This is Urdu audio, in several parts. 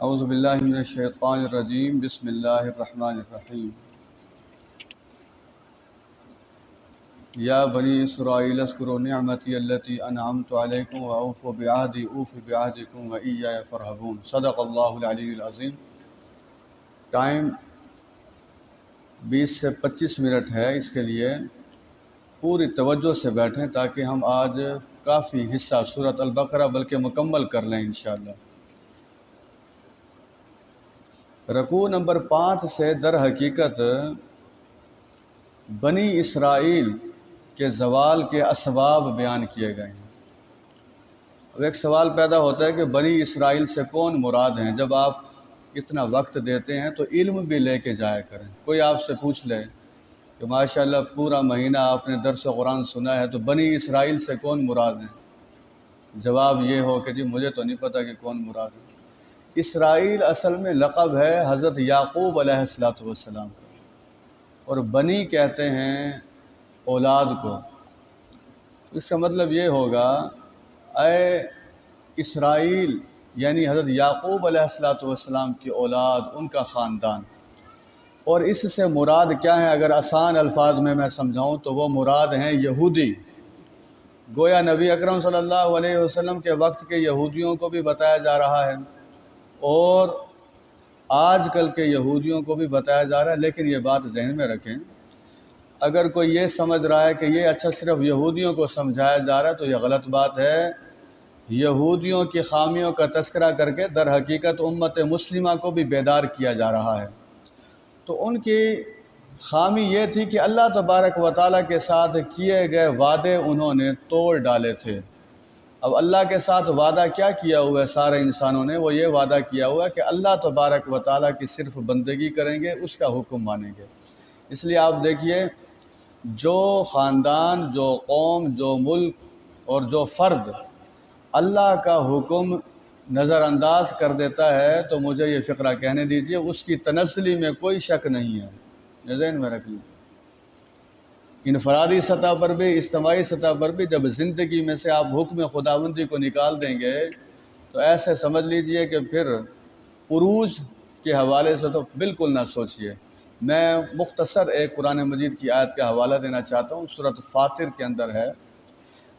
اعوذ باللہ من الشیطان الرجیم بسم اللہ الرحمن الرحیم یا بنی اسرائیل اذکروا نعمتی التی انعمت علیکم واوفوا بعہدی اوف بعہدکم وایای فارہبون۔ صدق اللہ العلی العظیم۔ ٹائم 20 سے 25 منٹ ہے، اس کے لیے پوری توجہ سے بیٹھیں تاکہ ہم آج کافی حصہ سورۃ البقرہ بلکہ مکمل کر لیں انشاءاللہ۔ رکوع نمبر 5 سے در حقیقت بنی اسرائیل کے زوال کے اسباب بیان کیے گئے ہیں۔ اب ایک سوال پیدا ہوتا ہے کہ بنی اسرائیل سے کون مراد ہیں؟ جب آپ اتنا وقت دیتے ہیں تو علم بھی لے کے جایا کریں۔ کوئی آپ سے پوچھ لے کہ ماشاءاللہ پورا مہینہ آپ نے درس قرآن سنا ہے تو بنی اسرائیل سے کون مراد ہیں؟ جواب یہ ہو کہ جی مجھے تو نہیں پتہ کہ کون مراد ہے۔ اسرائیل اصل میں لقب ہے حضرت یعقوب علیہ السلام کا، اور بنی کہتے ہیں اولاد کو۔ اس کا مطلب یہ ہوگا اے اسرائیل یعنی حضرت یعقوب علیہ السلام کی اولاد، ان کا خاندان۔ اور اس سے مراد کیا ہے؟ اگر آسان الفاظ میں سمجھاؤں تو وہ مراد ہیں یہودی۔ گویا نبی اکرم صلی اللہ علیہ وسلم کے وقت کے یہودیوں کو بھی بتایا جا رہا ہے اور آج کل کے یہودیوں کو بھی بتایا جا رہا ہے، لیکن یہ بات ذہن میں رکھیں، اگر کوئی یہ سمجھ رہا ہے کہ یہ اچھا صرف یہودیوں کو سمجھایا جا رہا ہے تو یہ غلط بات ہے۔ یہودیوں کی خامیوں کا تذکرہ کر کے در حقیقت امت مسلمہ کو بھی بیدار کیا جا رہا ہے۔ تو ان کی خامی یہ تھی کہ اللہ تبارک و تعالیٰ کے ساتھ کیے گئے وعدے انہوں نے توڑ ڈالے تھے۔ اب اللہ کے ساتھ وعدہ کیا کیا ہوا ہے سارے انسانوں نے؟ وہ یہ وعدہ کیا ہوا ہے کہ اللہ تبارک و تعالیٰ کی صرف بندگی کریں گے، اس کا حکم مانیں گے۔ اس لیے آپ دیکھیے، جو خاندان، جو قوم، جو ملک اور جو فرد اللہ کا حکم نظر انداز کر دیتا ہے تو مجھے یہ فقرہ کہنے دیجیے اس کی تنزلی میں کوئی شک نہیں ہے، یہ ذہن میں رکھ لیجیے۔ انفرادی سطح پر بھی، اجتماعی سطح پر بھی جب زندگی میں سے آپ حکم خداوندی کو نکال دیں گے تو ایسے سمجھ لیجئے کہ پھر عروج کے حوالے سے تو بالکل نہ سوچئے۔ میں مختصر ایک قرآن مجید کی آیت کا حوالہ دینا چاہتا ہوں، سورۃ فاطر کے اندر ہے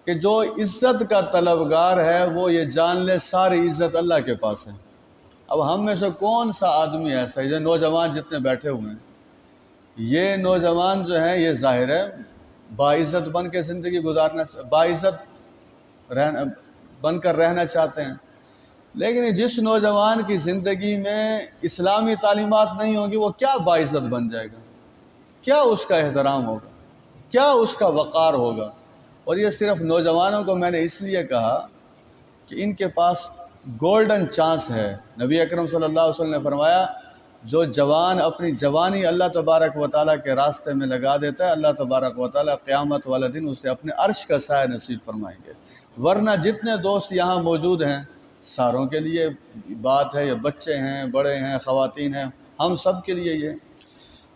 کہ جو عزت کا طلبگار ہے وہ یہ جان لے ساری عزت اللہ کے پاس ہے۔ اب ہم میں سے کون سا آدمی ایسا ہے؟ یہ نوجوان جتنے بیٹھے ہوئے ہیں، یہ نوجوان جو ہیں یہ ظاہر ہے باعزت بن کے زندگی گزارنا، باعزت بن کر رہنا چاہتے ہیں، لیکن جس نوجوان کی زندگی میں اسلامی تعلیمات نہیں ہوں گی وہ کیا باعزت بن جائے گا؟ کیا اس کا احترام ہوگا؟ کیا اس کا وقار ہوگا؟ اور یہ صرف نوجوانوں کو میں نے اس لیے کہا کہ ان کے پاس گولڈن چانس ہے۔ نبی اکرم صلی اللہ علیہ وسلم نے فرمایا جو جوان اپنی جوانی اللہ تبارک و تعالیٰ کے راستے میں لگا دیتا ہے، اللہ تبارک و تعالیٰ قیامت والے دن اسے اپنے عرش کا سایہ نصیب فرمائیں گے۔ ورنہ جتنے دوست یہاں موجود ہیں ساروں کے لیے بات ہے، یہ بچے ہیں، بڑے ہیں، خواتین ہیں، ہم سب کے لیے یہ۔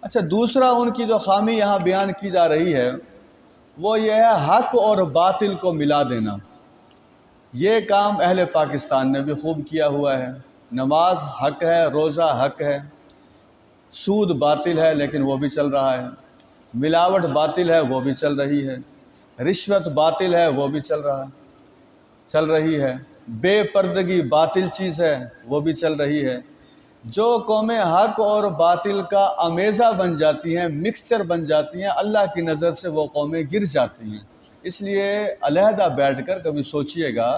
اچھا، دوسرا ان کی جو خامی یہاں بیان کی جا رہی ہے وہ یہ ہے حق اور باطل کو ملا دینا۔ یہ کام اہل پاکستان نے بھی خوب کیا ہوا ہے۔ نماز حق ہے، روزہ حق ہے، سود باطل ہے لیکن وہ بھی چل رہا ہے، ملاوٹ باطل ہے وہ بھی چل رہی ہے، رشوت باطل ہے وہ بھی چل رہی ہے، بے پردگی باطل چیز ہے وہ بھی چل رہی ہے۔ جو قومیں حق اور باطل کا امیزہ بن جاتی ہیں، مکسچر بن جاتی ہیں، اللہ کی نظر سے وہ قومیں گر جاتی ہیں۔ اس لیے علیحدہ بیٹھ کر کبھی سوچئے گا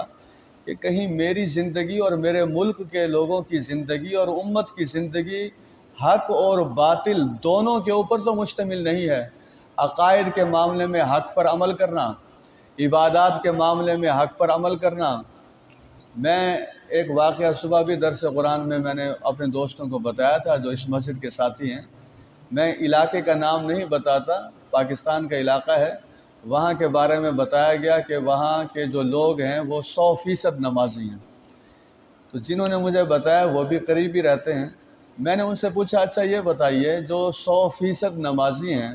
کہ کہیں میری زندگی اور میرے ملک کے لوگوں کی زندگی اور امت کی زندگی حق اور باطل دونوں کے اوپر تو مشتمل نہیں ہے۔ عقائد کے معاملے میں حق پر عمل کرنا، عبادات کے معاملے میں حق پر عمل کرنا۔ میں ایک واقعہ صبح بھی درس قرآن میں نے اپنے دوستوں کو بتایا تھا جو اس مسجد کے ساتھی ہیں۔ میں علاقے کا نام نہیں بتاتا، پاکستان کا علاقہ ہے، وہاں کے بارے میں بتایا گیا کہ وہاں کے جو لوگ ہیں وہ 100% نمازی ہیں۔ تو جنہوں نے مجھے بتایا وہ بھی قریب ہی رہتے ہیں۔ میں نے ان سے پوچھا اچھا یہ بتائیے جو 100% نمازی ہیں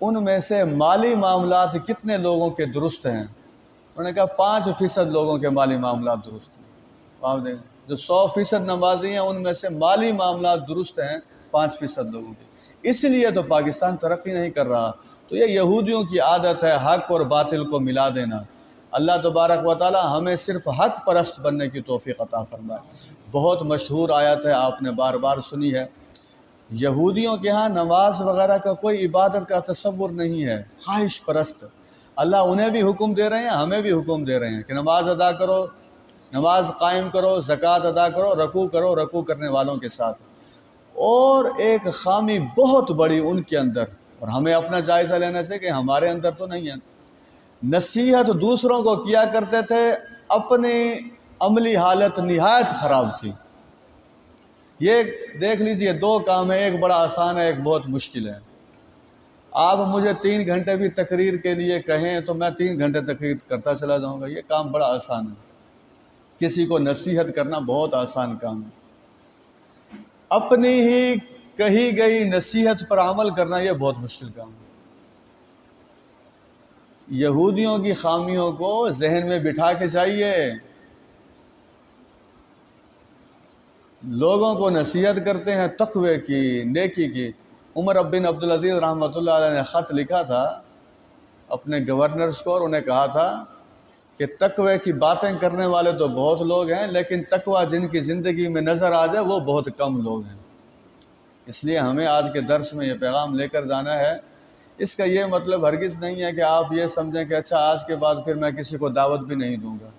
ان میں سے مالی معاملات کتنے لوگوں کے درست ہیں؟ انہوں نے کہا 5% لوگوں کے مالی معاملات درست ہیں۔ آپ دیکھیں جو 100% نمازی ہیں ان میں سے مالی معاملات درست ہیں 5% لوگوں کے، اس لیے تو پاکستان ترقی نہیں کر رہا۔ تو یہ یہودیوں کی عادت ہے حق اور باطل کو ملا دینا۔ اللہ تبارک و تعالی ہمیں صرف حق پرست بننے کی توفیق عطا فرمائے۔ بہت مشہور آیت ہے، آپ نے بار بار سنی ہے، یہودیوں کے ہاں نماز وغیرہ کا کوئی عبادت کا تصور نہیں ہے، خواہش پرست۔ اللہ انہیں بھی حکم دے رہے ہیں، ہمیں بھی حکم دے رہے ہیں کہ نماز ادا کرو، نماز قائم کرو، زکوٰۃ ادا کرو، رکوع کرنے والوں کے ساتھ۔ اور ایک خامی بہت بڑی ان کے اندر، اور ہمیں اپنا جائزہ لینا سے کہ ہمارے اندر تو نہیں ہے، نصیحت دوسروں کو کیا کرتے تھے، اپنی عملی حالت نہایت خراب تھی۔ یہ دیکھ لیجئے، 2 کام ہیں، ایک بڑا آسان ہے، ایک بہت مشکل ہے۔ آپ مجھے 3 گھنٹے بھی تقریر کے لیے کہیں تو میں 3 گھنٹے تقریر کرتا چلا جاؤں گا، یہ کام بڑا آسان ہے۔ کسی کو نصیحت کرنا بہت آسان کام ہے، اپنی ہی کہی گئی نصیحت پر عمل کرنا یہ بہت مشکل کام ہے۔ یہودیوں کی خامیوں کو ذہن میں بٹھا کے چاہیے، لوگوں کو نصیحت کرتے ہیں تقوی کی، نیکی کی۔ عمر بن عبدالعزیز رحمۃ اللہ علیہ نے خط لکھا تھا اپنے گورنرز کو، اور انہیں کہا تھا کہ تقوی کی باتیں کرنے والے تو بہت لوگ ہیں، لیکن تقوی جن کی زندگی میں نظر آ جائے وہ بہت کم لوگ ہیں۔ اس لیے ہمیں آج کے درس میں یہ پیغام لے کر جانا ہے۔ اس کا یہ مطلب ہرگز نہیں ہے کہ آپ یہ سمجھیں کہ اچھا آج کے بعد پھر میں کسی کو دعوت بھی نہیں دوں گا۔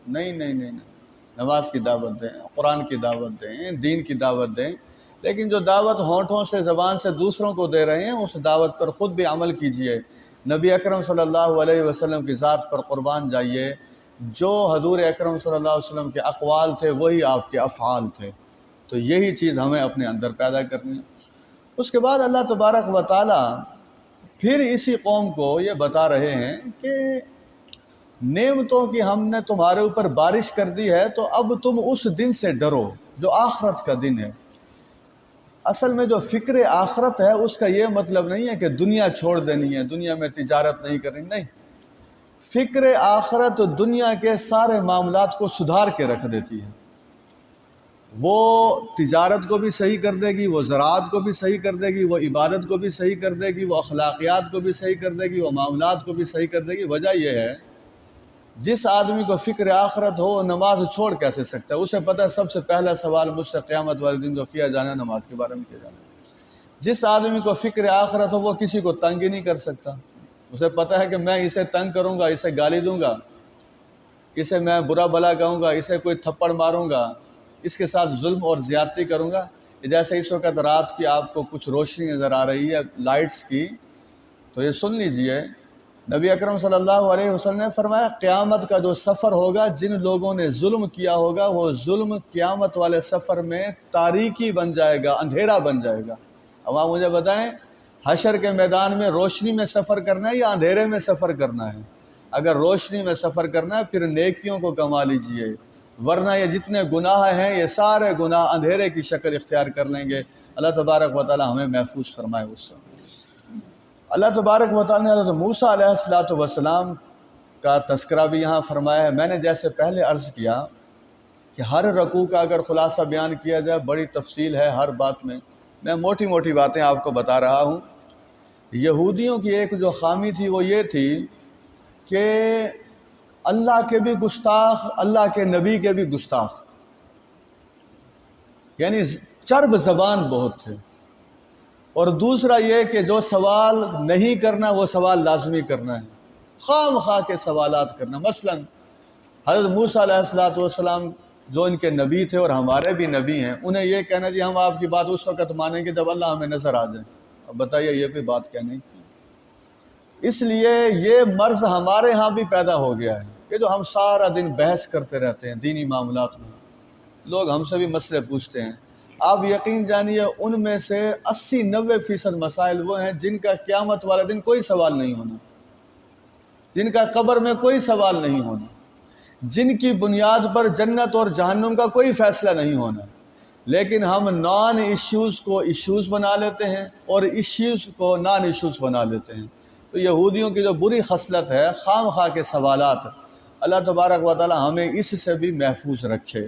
نہیں نہیں نہیں نہیں، نماز کی دعوت دیں، قرآن کی دعوت دیں، دین کی دعوت دیں، لیکن جو دعوت ہونٹوں سے زبان سے دوسروں کو دے رہے ہیں اس دعوت پر خود بھی عمل کیجئے۔ نبی اکرم صلی اللہ علیہ وسلم کی ذات پر قربان جائیے، جو حضور اکرم صلی اللہ علیہ وسلم کے اقوال تھے وہی آپ کے افعال تھے۔ تو یہی چیز ہمیں اپنے اندر پیدا کرنی ہے۔ اس کے بعد اللہ تبارک و تعالی پھر اسی قوم کو یہ بتا رہے ہیں کہ نعمتوں کی ہم نے تمہارے اوپر بارش کر دی ہے، تو اب تم اس دن سے ڈرو جو آخرت کا دن ہے۔ اصل میں جو فکر آخرت ہے اس کا یہ مطلب نہیں ہے کہ دنیا چھوڑ دینی ہے، دنیا میں تجارت نہیں کرنی، نہیں۔ فکر آخرت دنیا کے سارے معاملات کو سدھار کے رکھ دیتی ہے۔ وہ تجارت کو بھی صحیح کر دے گی، وہ زراعت کو بھی صحیح کر دے گی، وہ عبادت کو بھی صحیح کر دے گی، وہ اخلاقیات کو بھی صحیح کر دے گی، وہ معاملات کو بھی صحیح کر دے گی۔ وجہ یہ ہے جس آدمی کو فکر آخرت ہو وہ نماز چھوڑ کیسے سکتا ہے؟ اسے پتہ ہے سب سے پہلا سوال مجھ سے قیامت والے دن جو کیا جانا ہے نماز کے بارے میں کیا جانا ہے۔ جس آدمی کو فکر آخرت ہو وہ کسی کو تنگ ہی نہیں کر سکتا، اسے پتہ ہے کہ میں اسے تنگ کروں گا، اسے گالی دوں گا، اسے میں برا بھلا کہوں گا، اسے کوئی تھپڑ ماروں گا، اس کے ساتھ ظلم اور زیادتی کروں گا۔ جیسے اس وقت رات کی آپ کو کچھ روشنی نظر آ رہی ہے لائٹس کی، تو یہ سن لیجئے، نبی اکرم صلی اللہ علیہ وسلم نے فرمایا قیامت کا جو سفر ہوگا، جن لوگوں نے ظلم کیا ہوگا وہ ظلم قیامت والے سفر میں تاریکی بن جائے گا، اندھیرا بن جائے گا۔ اب آپ مجھے بتائیں حشر کے میدان میں روشنی میں سفر کرنا ہے یا اندھیرے میں سفر کرنا ہے؟ اگر روشنی میں سفر کرنا ہے پھر نیکیوں کو کما لیجئے، ورنہ یہ جتنے گناہ ہیں یہ سارے گناہ اندھیرے کی شکل اختیار کر لیں گے۔ اللہ تبارک و تعالی ہمیں محفوظ فرمائے اس سے۔ اللہ تبارک و تعالی نے حضرت موسیٰ علیہ السلام کا تذکرہ بھی یہاں فرمایا ہے۔ میں نے جیسے پہلے عرض کیا کہ ہر رکوع کا اگر خلاصہ بیان کیا جائے بڑی تفصیل ہے ہر بات میں موٹی موٹی باتیں آپ کو بتا رہا ہوں۔ یہودیوں کی ایک جو خامی تھی وہ یہ تھی کہ اللہ کے بھی گستاخ، اللہ کے نبی کے بھی گستاخ، یعنی چرب زبان بہت تھے۔ اور دوسرا یہ کہ جو سوال نہیں کرنا وہ سوال لازمی کرنا ہے، خام خواہ کے سوالات کرنا۔ مثلا حضرت موسیٰ علیہ السلام جو ان کے نبی تھے اور ہمارے بھی نبی ہیں، انہیں یہ کہنا جی ہم آپ کی بات اس وقت مانیں گے جب اللہ ہمیں نظر آ جائے۔ اب بتائیے یہ کوئی بات کہنے کی؟ اس لیے یہ مرض ہمارے ہاں بھی پیدا ہو گیا ہے کہ جو ہم سارا دن بحث کرتے رہتے ہیں دینی معاملات میں، لوگ ہم سے بھی مسئلے پوچھتے ہیں۔ آپ یقین جانیے ان میں سے 80-90% مسائل وہ ہیں جن کا قیامت والے دن کوئی سوال نہیں ہونا، جن کا قبر میں کوئی سوال نہیں ہونا، جن کی بنیاد پر جنت اور جہنم کا کوئی فیصلہ نہیں ہونا، لیکن ہم نان ایشوز کو ایشوز بنا لیتے ہیں اور ایشوز کو نان ایشوز بنا لیتے ہیں۔ تو یہودیوں کی جو بری خصلت ہے خام خواہ کے سوالات، اللہ تبارک و تعالی ہمیں اس سے بھی محفوظ رکھے۔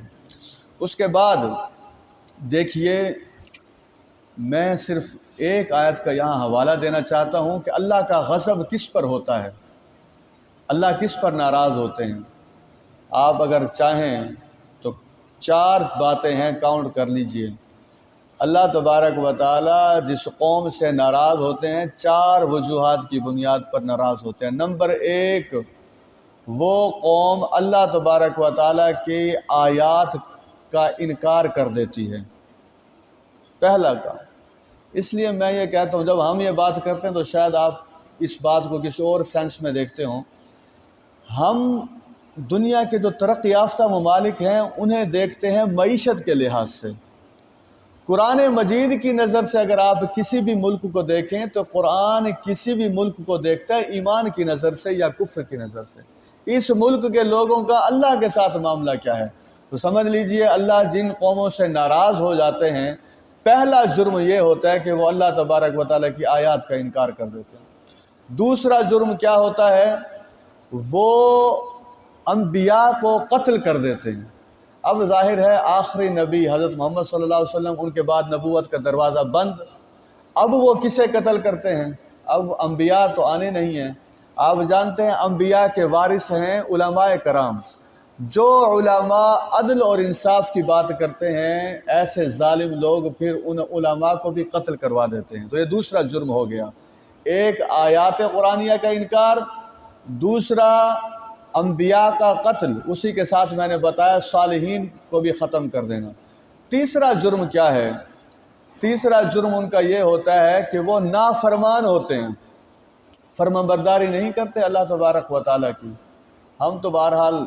اس کے بعد دیکھیے، میں صرف ایک آیت کا یہاں حوالہ دینا چاہتا ہوں کہ اللہ کا غضب کس پر ہوتا ہے، اللہ کس پر ناراض ہوتے ہیں۔ آپ اگر چاہیں تو 4 باتیں ہیں، کاؤنٹ کر لیجئے۔ اللہ تبارک و تعالی جس قوم سے ناراض ہوتے ہیں 4 وجوہات کی بنیاد پر ناراض ہوتے ہیں۔ نمبر 1، وہ قوم اللہ تبارک و تعالی کی آیات کا انکار کر دیتی ہے، پہلا کام۔ اس لیے میں یہ کہتا ہوں، جب ہم یہ بات کرتے ہیں تو شاید آپ اس بات کو کسی اور سینس میں دیکھتے ہوں۔ ہم دنیا کے جو ترقی یافتہ ممالک ہیں انہیں دیکھتے ہیں معیشت کے لحاظ سے۔ قرآن مجید کی نظر سے اگر آپ کسی بھی ملک کو دیکھیں تو قرآن کسی بھی ملک کو دیکھتا ہے ایمان کی نظر سے یا کفر کی نظر سے۔ اس ملک کے لوگوں کا اللہ کے ساتھ معاملہ کیا ہے، تو سمجھ لیجئے اللہ جن قوموں سے ناراض ہو جاتے ہیں پہلا جرم یہ ہوتا ہے کہ وہ اللہ تبارک و تعالیٰ کی آیات کا انکار کر دیتے ہیں۔ دوسرا جرم کیا ہوتا ہے، وہ انبیاء کو قتل کر دیتے ہیں۔ اب ظاہر ہے آخری نبی حضرت محمد صلی اللہ علیہ وسلم، ان کے بعد نبوت کا دروازہ بند۔ اب وہ کسے قتل کرتے ہیں؟ اب انبیاء تو آنے نہیں ہیں۔ آپ جانتے ہیں انبیاء کے وارث ہیں علماء کرام۔ جو علماء عدل اور انصاف کی بات کرتے ہیں ایسے ظالم لوگ پھر ان علماء کو بھی قتل کروا دیتے ہیں۔ تو یہ دوسرا جرم ہو گیا، ایک آیات قرآنیہ کا انکار، دوسرا انبیاء کا قتل، اسی کے ساتھ میں نے بتایا صالحین کو بھی ختم کر دینا۔ تیسرا جرم کیا ہے؟ تیسرا جرم ان کا یہ ہوتا ہے کہ وہ نافرمان ہوتے ہیں، فرمانبرداری نہیں کرتے اللہ تبارک و تعالیٰ کی۔ ہم تو بہرحال،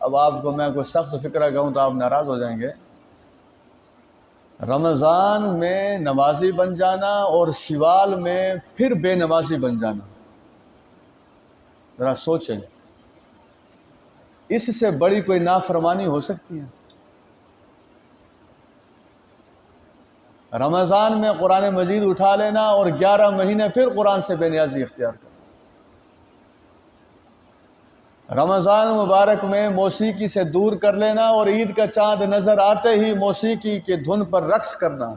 اب آپ کو میں کوئی سخت فکرہ کہوں تو آپ ناراض ہو جائیں گے، رمضان میں نمازی بن جانا اور شوال میں پھر بے نمازی بن جانا، ذرا سوچیں، اس سے بڑی کوئی نافرمانی ہو سکتی ہے؟ رمضان میں قرآن مجید اٹھا لینا اور 11 مہینے پھر قرآن سے بے نیازی اختیار کرنا۔ رمضان مبارک میں موسیقی سے دور کر لینا اور عید کا چاند نظر آتے ہی موسیقی کے دھن پر رقص کرنا۔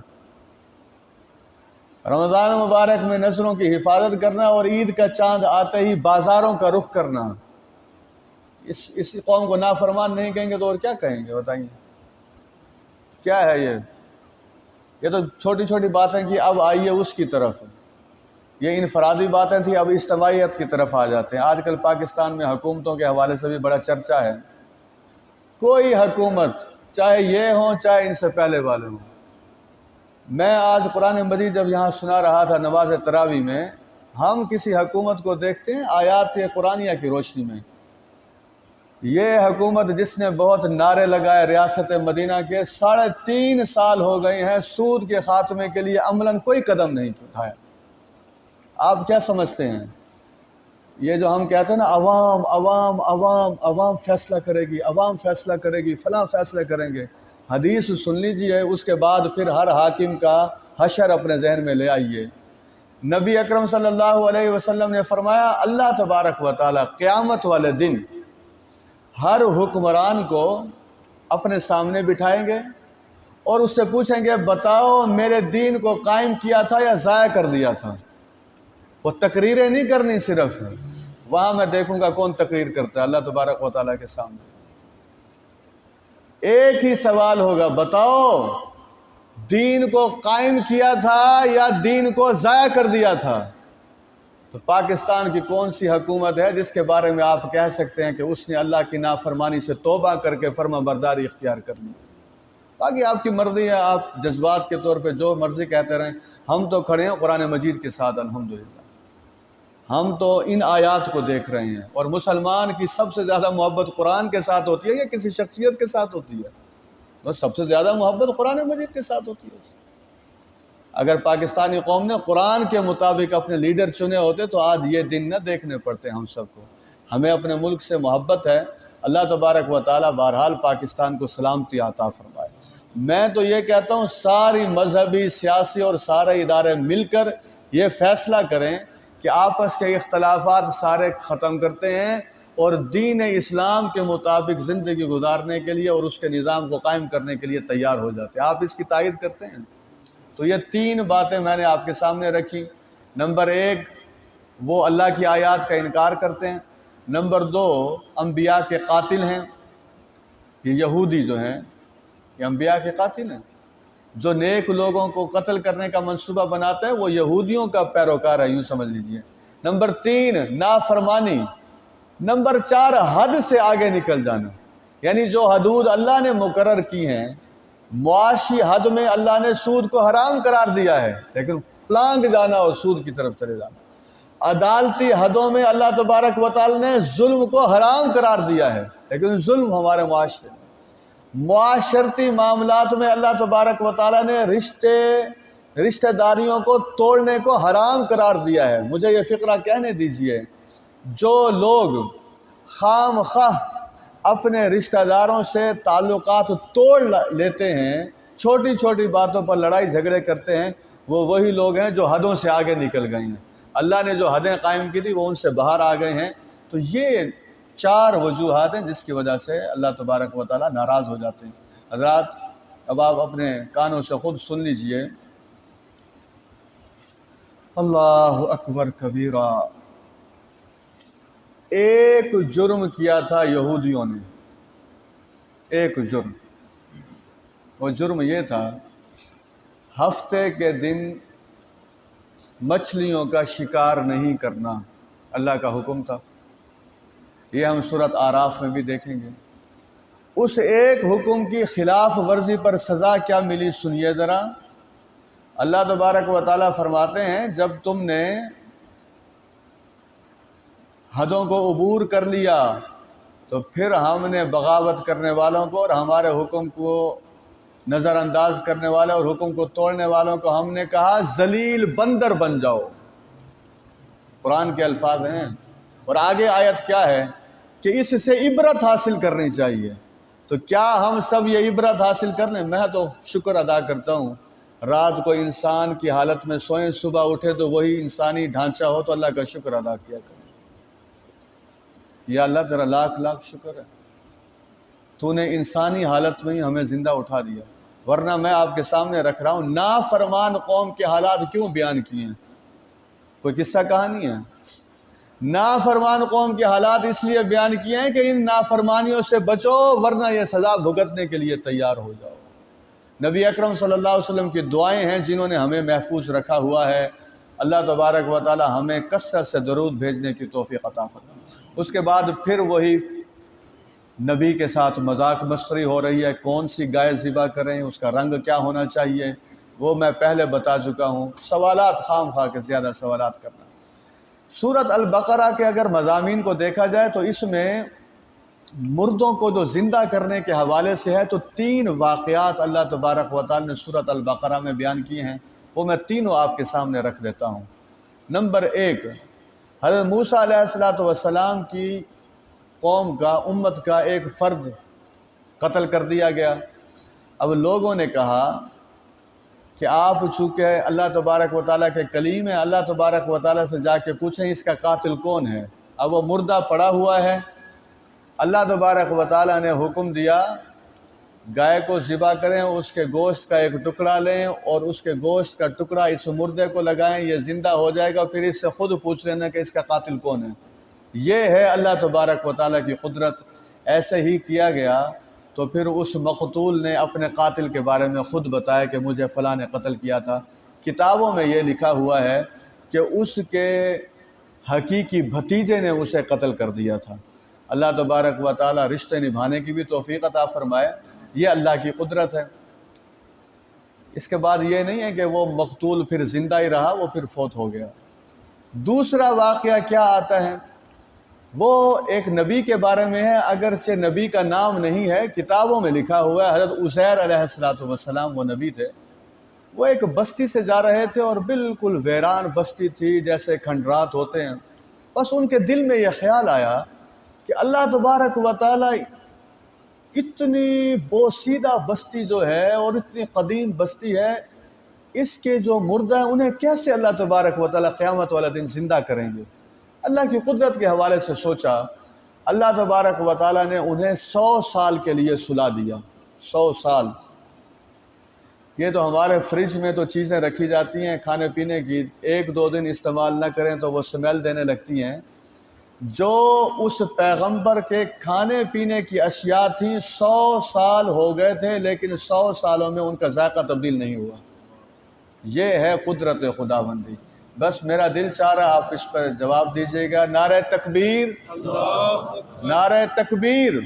رمضان مبارک میں نظروں کی حفاظت کرنا اور عید کا چاند آتے ہی بازاروں کا رخ کرنا۔ اس قوم کو نافرمان نہیں کہیں گے تو اور کیا کہیں گے بتائیے؟ کیا ہے یہ تو چھوٹی چھوٹی باتیں کہ اب آئیے اس کی طرف، یہ انفرادی باتیں تھیں، اب اجتماعیت کی طرف آ جاتے ہیں۔ آج کل پاکستان میں حکومتوں کے حوالے سے بھی بڑا چرچا ہے۔ کوئی حکومت، چاہے یہ ہوں چاہے ان سے پہلے والے ہوں، میں آج قرآن مجید جب یہاں سنا رہا تھا نماز تراویح میں، ہم کسی حکومت کو دیکھتے ہیں آیات قرآنیہ کی روشنی میں، یہ حکومت جس نے بہت نعرے لگائے ریاست مدینہ کے، 3.5 سال ہو گئے ہیں سود کے خاتمے کے لیے عملاً کوئی قدم نہیں اٹھایا۔ آپ کیا سمجھتے ہیں؟ یہ جو ہم کہتے ہیں نا عوام عوام عوام عوام فیصلہ کرے گی، عوام فیصلہ کرے گی، فلاں فیصلے کریں گے، حدیث سن لیجئے، اس کے بعد پھر ہر حاکم کا حشر اپنے ذہن میں لے آئیے۔ نبی اکرم صلی اللہ علیہ وسلم نے فرمایا اللہ تبارک و تعالی قیامت والے دن ہر حکمران کو اپنے سامنے بٹھائیں گے اور اس سے پوچھیں گے بتاؤ میرے دین کو قائم کیا تھا یا ضائع کر دیا تھا؟ وہ تقریریں نہیں کرنی صرف، وہاں میں دیکھوں گا کون تقریر کرتا ہے اللہ تبارک و تعالیٰ کے سامنے۔ ایک ہی سوال ہوگا، بتاؤ دین کو قائم کیا تھا یا دین کو ضائع کر دیا تھا؟ تو پاکستان کی کون سی حکومت ہے جس کے بارے میں آپ کہہ سکتے ہیں کہ اس نے اللہ کی نافرمانی سے توبہ کر کے فرما برداری اختیار کر لی؟ باقی آپ کی مرضی ہے، آپ جذبات کے طور پہ جو مرضی کہتے رہیں، ہم تو کھڑے ہیں قرآن مجید کے ساتھ الحمدللہ۔ ہم تو ان آیات کو دیکھ رہے ہیں، اور مسلمان کی سب سے زیادہ محبت قرآن کے ساتھ ہوتی ہے یا کسی شخصیت کے ساتھ ہوتی ہے؟ بس سب سے زیادہ محبت قرآن مجید کے ساتھ ہوتی ہے۔ اگر پاکستانی قوم نے قرآن کے مطابق اپنے لیڈر چنے ہوتے تو آج یہ دن نہ دیکھنے پڑتے ہم سب کو۔ ہمیں اپنے ملک سے محبت ہے، اللہ تبارک و تعالیٰ بہرحال پاکستان کو سلامتی عطا فرمائے۔ میں تو یہ کہتا ہوں ساری مذہبی، سیاسی اور سارے ادارے مل کر یہ فیصلہ کریں کہ آپس کے اختلافات سارے ختم کرتے ہیں اور دین اسلام کے مطابق زندگی گزارنے کے لیے اور اس کے نظام کو قائم کرنے کے لیے تیار ہو جاتے ہیں۔ آپ اس کی تائید کرتے ہیں؟ تو یہ 3 باتیں میں نے آپ کے سامنے رکھی۔ نمبر 1، وہ اللہ کی آیات کا انکار کرتے ہیں۔ نمبر 2، انبیاء کے قاتل ہیں۔ یہ یہودی جو ہیں یہ انبیاء کے قاتل ہیں، جو نیک لوگوں کو قتل کرنے کا منصوبہ بناتا ہے وہ یہودیوں کا پیروکار ہے، یوں سمجھ لیجئے۔ نمبر 3، نافرمانی۔ نمبر 4، حد سے آگے نکل جانا، یعنی جو حدود اللہ نے مقرر کی ہیں، معاشی حد میں اللہ نے سود کو حرام قرار دیا ہے لیکن پھلانگ جانا اور سود کی طرف چلے جانا۔ عدالتی حدوں میں اللہ تبارک و تعالی نے ظلم کو حرام قرار دیا ہے لیکن ظلم ہمارے معاشرے میں۔ معاشرتی معاملات میں اللہ تبارک و تعالی نے رشتہ داریوں کو توڑنے کو حرام قرار دیا ہے۔ مجھے یہ فقرہ کہنے دیجئے، جو لوگ خام خواہ اپنے رشتہ داروں سے تعلقات توڑ لیتے ہیں، چھوٹی چھوٹی باتوں پر لڑائی جھگڑے کرتے ہیں، وہ وہی لوگ ہیں جو حدوں سے آگے نکل گئے ہیں۔ اللہ نے جو حدیں قائم کی تھی وہ ان سے باہر آ گئے ہیں۔ تو یہ 4 وجوہات ہیں جس کی وجہ سے اللہ تبارک و تعالی ناراض ہو جاتے ہیں۔ حضرات اب آپ اپنے کانوں سے خود سن لیجئے، اللہ اکبر کبیرہ، ایک جرم کیا تھا یہودیوں نے، ایک جرم۔ وہ جرم یہ تھا، ہفتے کے دن مچھلیوں کا شکار نہیں کرنا، اللہ کا حکم تھا۔ یہ ہم سورۃ اعراف میں بھی دیکھیں گے۔ اس ایک حکم کی خلاف ورزی پر سزا کیا ملی سنیے ذرا۔ اللہ تبارک و تعالیٰ فرماتے ہیں جب تم نے حدوں کو عبور کر لیا تو پھر ہم نے بغاوت کرنے والوں کو اور ہمارے حکم کو نظر انداز کرنے والے اور حکم کو توڑنے والوں کو ہم نے کہا ذلیل بندر بن جاؤ۔ قرآن کے الفاظ ہیں، اور آگے آیت کیا ہے کہ اس سے عبرت حاصل کرنی چاہیے۔ تو کیا ہم سب یہ عبرت حاصل کر لیں؟ میں تو شکر ادا کرتا ہوں، رات کو انسان کی حالت میں سوئیں، صبح اٹھے تو وہی انسانی ڈھانچہ ہو تو اللہ کا شکر ادا کیا کریں۔ یا اللہ تیرا لاکھ لاکھ شکر ہے، تو نے انسانی حالت میں ہی ہمیں زندہ اٹھا دیا، ورنہ میں آپ کے سامنے رکھ رہا ہوں نافرمان قوم کے حالات کیوں بیان کیے ہیں؟ کوئی قصہ کہانی ہے؟ نافرمان قوم کے حالات اس لیے بیان کیے ہیں کہ ان نافرمانیوں سے بچو ورنہ یہ سزا بھگتنے کے لیے تیار ہو جاؤ۔ نبی اکرم صلی اللہ علیہ وسلم کی دعائیں ہیں جنہوں نے ہمیں محفوظ رکھا ہوا ہے۔ اللہ تبارک و تعالی ہمیں کثرت سے درود بھیجنے کی توفیق عطا فرمائے۔ اس کے بعد پھر وہی نبی کے ساتھ مذاق مسخری ہو رہی ہے، کون سی گائے ذبح کریں، اس کا رنگ کیا ہونا چاہیے، وہ میں پہلے بتا چکا ہوں۔ سوالات خام خواہ کے زیادہ سوالات کرنا۔ سورۃ البقرہ کے اگر مضامین کو دیکھا جائے تو اس میں مردوں کو جو زندہ کرنے کے حوالے سے ہے تو 3 واقعات اللہ تبارک و تعالی نے سورۃ البقرہ میں بیان کیے ہیں، وہ میں تینوں آپ کے سامنے رکھ دیتا ہوں۔ نمبر 1، حضرت موسیٰ علیہ السلام کی قوم کا، امت کا ایک فرد قتل کر دیا گیا۔ اب لوگوں نے کہا کہ آپ چونکہ اللہ تبارک و تعالیٰ کے کلیم ہیں، اللہ تبارک و تعالیٰ سے جا کے پوچھیں اس کا قاتل کون ہے۔ اب وہ مردہ پڑا ہوا ہے، اللہ تبارک و تعالیٰ نے حکم دیا گائے کو ذبح کریں، اس کے گوشت کا ایک ٹکڑا لیں اور اس کے گوشت کا ٹکڑا اس مردے کو لگائیں، یہ زندہ ہو جائے گا، پھر اس سے خود پوچھ لینا کہ اس کا قاتل کون ہے۔ یہ ہے اللہ تبارک و تعالیٰ کی قدرت۔ ایسے ہی کیا گیا تو پھر اس مقتول نے اپنے قاتل کے بارے میں خود بتایا کہ مجھے فلاں نے قتل کیا تھا۔ کتابوں میں یہ لکھا ہوا ہے کہ اس کے حقیقی بھتیجے نے اسے قتل کر دیا تھا۔ اللہ تبارک و تعالیٰ رشتے نبھانے کی بھی توفیق عطا فرمائے، یہ اللہ کی قدرت ہے۔ اس کے بعد یہ نہیں ہے کہ وہ مقتول پھر زندہ ہی رہا، وہ پھر فوت ہو گیا۔ دوسرا واقعہ کیا آتا ہے، وہ ایک نبی کے بارے میں ہے، اگرچہ نبی کا نام نہیں ہے، کتابوں میں لکھا ہوا ہے۔ حضرت عزیر علیہ السلام وہ نبی تھے، وہ ایک بستی سے جا رہے تھے اور بالکل ویران بستی تھی جیسے کھنڈرات ہوتے ہیں۔ بس ان کے دل میں یہ خیال آیا کہ اللہ تبارک و تعالی اتنی بوسیدہ بستی جو ہے اور اتنی قدیم بستی ہے، اس کے جو مردہ ہیں انہیں کیسے اللہ تبارک و تعالی قیامت والا دن زندہ کریں گے۔ اللہ کی قدرت کے حوالے سے سوچا، اللہ تبارک و تعالیٰ نے انہیں 100 سال کے لیے سلا دیا. 100 سال. یہ تو ہمارے فریج میں تو چیزیں رکھی جاتی ہیں کھانے پینے کی، 1-2 دن استعمال نہ کریں تو وہ سمیل دینے لگتی ہیں. جو اس پیغمبر کے کھانے پینے کی اشیاء تھیں 100 سال ہو گئے تھے، لیکن 100 سالوں میں ان کا ذائقہ تبدیل نہیں ہوا. یہ ہے قدرت خداوندی. بس میرا دل چاہ رہا آپ اس پر جواب دیجیے گا. نعرہ تکبیر، نعرہ تکبیر،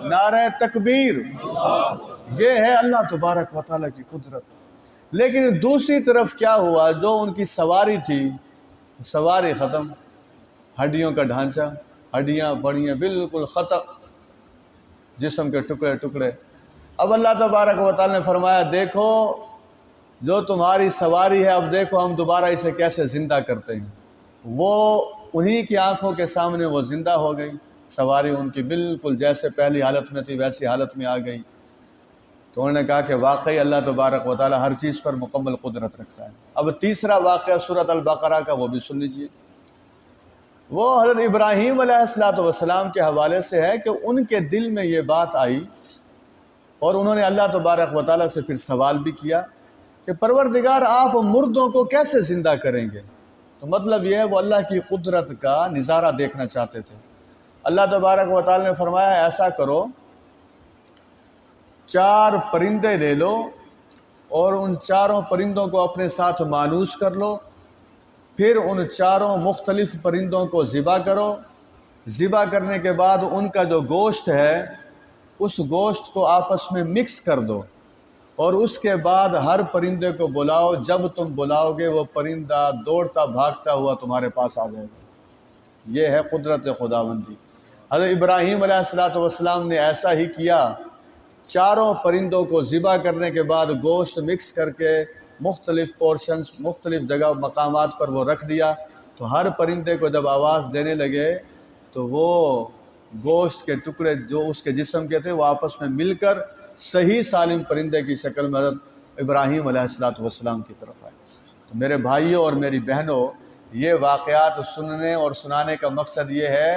نعرہ تکبیر. یہ ہے اللہ تبارک و تعالیٰ کی قدرت. لیکن دوسری طرف کیا ہوا؟ جو ان کی سواری تھی، سواری ختم، ہڈیوں کا ڈھانچہ، ہڈیاں بڑیاں بالکل ختم، جسم کے ٹکڑے ٹکڑے. اب اللہ تبارک و تعالیٰ نے فرمایا دیکھو جو تمہاری سواری ہے، اب دیکھو ہم دوبارہ اسے کیسے زندہ کرتے ہیں. وہ انہی کی آنکھوں کے سامنے وہ زندہ ہو گئی. سواری ان کی بالکل جیسے پہلی حالت میں تھی ویسی حالت میں آ گئی. تو انہوں نے کہا کہ واقعی اللہ تبارک و تعالیٰ ہر چیز پر مکمل قدرت رکھتا ہے. اب تیسرا واقعہ سورۃ البقرہ کا، وہ بھی سن لیجیے. وہ حضرت ابراہیم علیہ السلام کے حوالے سے ہے کہ ان کے دل میں یہ بات آئی اور انہوں نے اللہ تبارک و تعالیٰ سے پھر سوال بھی کیا کہ پروردگار آپ مردوں کو کیسے زندہ کریں گے؟ تو مطلب یہ ہے وہ اللہ کی قدرت کا نظارہ دیکھنا چاہتے تھے. اللہ تبارک و تعالیٰ نے فرمایا ایسا کرو 4 پرندے لے لو اور ان 4 پرندوں کو اپنے ساتھ مانوس کر لو، پھر ان 4 مختلف پرندوں کو ذبح کرو. ذبح کرنے کے بعد ان کا جو گوشت ہے اس گوشت کو آپس میں مکس کر دو اور اس کے بعد ہر پرندے کو بلاؤ. جب تم بلاؤ گے وہ پرندہ دوڑتا بھاگتا ہوا تمہارے پاس آ جائے گا. یہ ہے قدرت خداوندی. حضرت ابراہیم علیہ السلام نے ایسا ہی کیا. 4 پرندوں کو ذبح کرنے کے بعد گوشت مکس کر کے مختلف پورشنز مختلف جگہ مقامات پر وہ رکھ دیا. تو ہر پرندے کو جب آواز دینے لگے تو وہ گوشت کے ٹکڑے جو اس کے جسم کے تھے وہ آپس میں مل کر صحیح سالم پرندے کی شکل میں حضرت ابراہیم علیہ السلام کی طرف آئے. تو میرے بھائیوں اور میری بہنوں، یہ واقعات سننے اور سنانے کا مقصد یہ ہے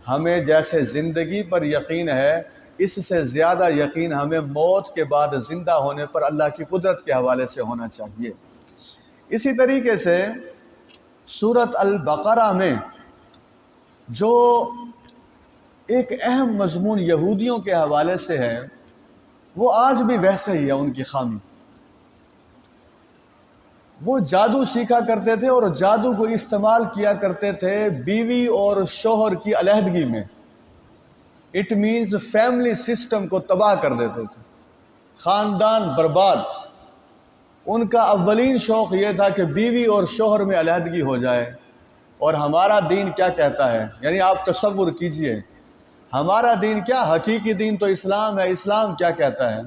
ہمیں جیسے زندگی پر یقین ہے اس سے زیادہ یقین ہمیں موت کے بعد زندہ ہونے پر اللہ کی قدرت کے حوالے سے ہونا چاہیے. اسی طریقے سے سورۃ البقرہ میں جو ایک اہم مضمون یہودیوں کے حوالے سے ہے وہ آج بھی ویسے ہی ہے. ان کی خامی، وہ جادو سیکھا کرتے تھے اور جادو کو استعمال کیا کرتے تھے بیوی اور شوہر کی علیحدگی میں. اٹ مینز فیملی سسٹم کو تباہ کر دیتے تھے، خاندان برباد. ان کا اولین شوق یہ تھا کہ بیوی اور شوہر میں علیحدگی ہو جائے. اور ہمارا دین کیا کہتا ہے؟ یعنی آپ تصور کیجئے ہمارا دین کیا، حقیقی دین تو اسلام ہے. اسلام کیا کہتا ہے؟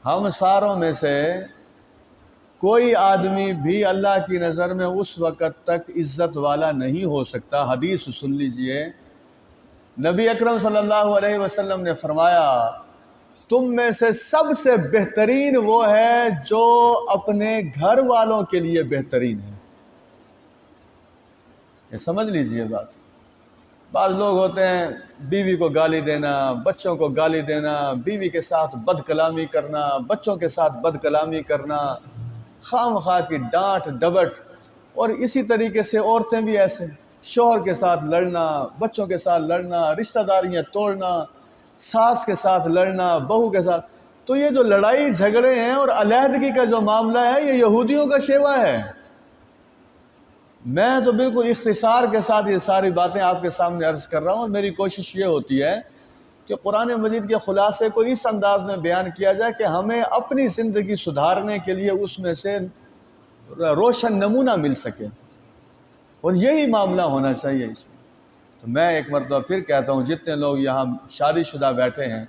ہم ساروں میں سے کوئی آدمی بھی اللہ کی نظر میں اس وقت تک عزت والا نہیں ہو سکتا. حدیث سن لیجئے، نبی اکرم صلی اللہ علیہ وسلم نے فرمایا تم میں سے سب سے بہترین وہ ہے جو اپنے گھر والوں کے لیے بہترین ہے. یہ سمجھ لیجئے بات. بعض لوگ ہوتے ہیں بیوی کو گالی دینا، بچوں کو گالی دینا، بیوی کے ساتھ بد کلامی کرنا، بچوں کے ساتھ بد کلامی کرنا، خام خواہ کی ڈانٹ ڈبٹ. اور اسی طریقے سے عورتیں بھی ایسے، شوہر کے ساتھ لڑنا، بچوں کے ساتھ لڑنا، رشتہ داریاں توڑنا، ساس کے ساتھ لڑنا، بہو کے ساتھ. تو یہ جو لڑائی جھگڑے ہیں اور علیحدگی کا جو معاملہ ہے یہ یہودیوں کا شیوا ہے. میں تو بالکل اختصار کے ساتھ یہ ساری باتیں آپ کے سامنے عرض کر رہا ہوں اور میری کوشش یہ ہوتی ہے کہ قرآن مجید کے خلاصے کو اس انداز میں بیان کیا جائے کہ ہمیں اپنی زندگی سدھارنے کے لیے اس میں سے روشن نمونہ مل سکے، اور یہی معاملہ ہونا چاہیے اس میں. تو میں ایک مرتبہ پھر کہتا ہوں جتنے لوگ یہاں شادی شدہ بیٹھے ہیں،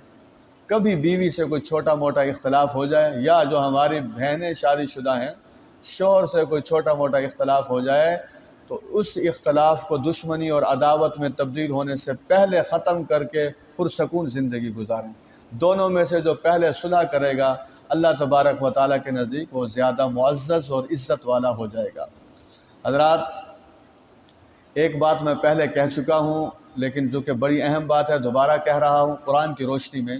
کبھی بیوی سے کوئی چھوٹا موٹا اختلاف ہو جائے یا جو ہماری بہنیں شادی شدہ ہیں شوہر سے کوئی چھوٹا موٹا اختلاف ہو جائے تو اس اختلاف کو دشمنی اور عداوت میں تبدیل ہونے سے پہلے ختم کر کے پرسکون زندگی گزاریں. دونوں میں سے جو پہلے صلح کرے گا اللہ تبارک و تعالیٰ کے نزدیک وہ زیادہ معزز اور عزت والا ہو جائے گا. حضرات، ایک بات میں پہلے کہہ چکا ہوں لیکن جو کہ بڑی اہم بات ہے دوبارہ کہہ رہا ہوں قرآن کی روشنی میں۔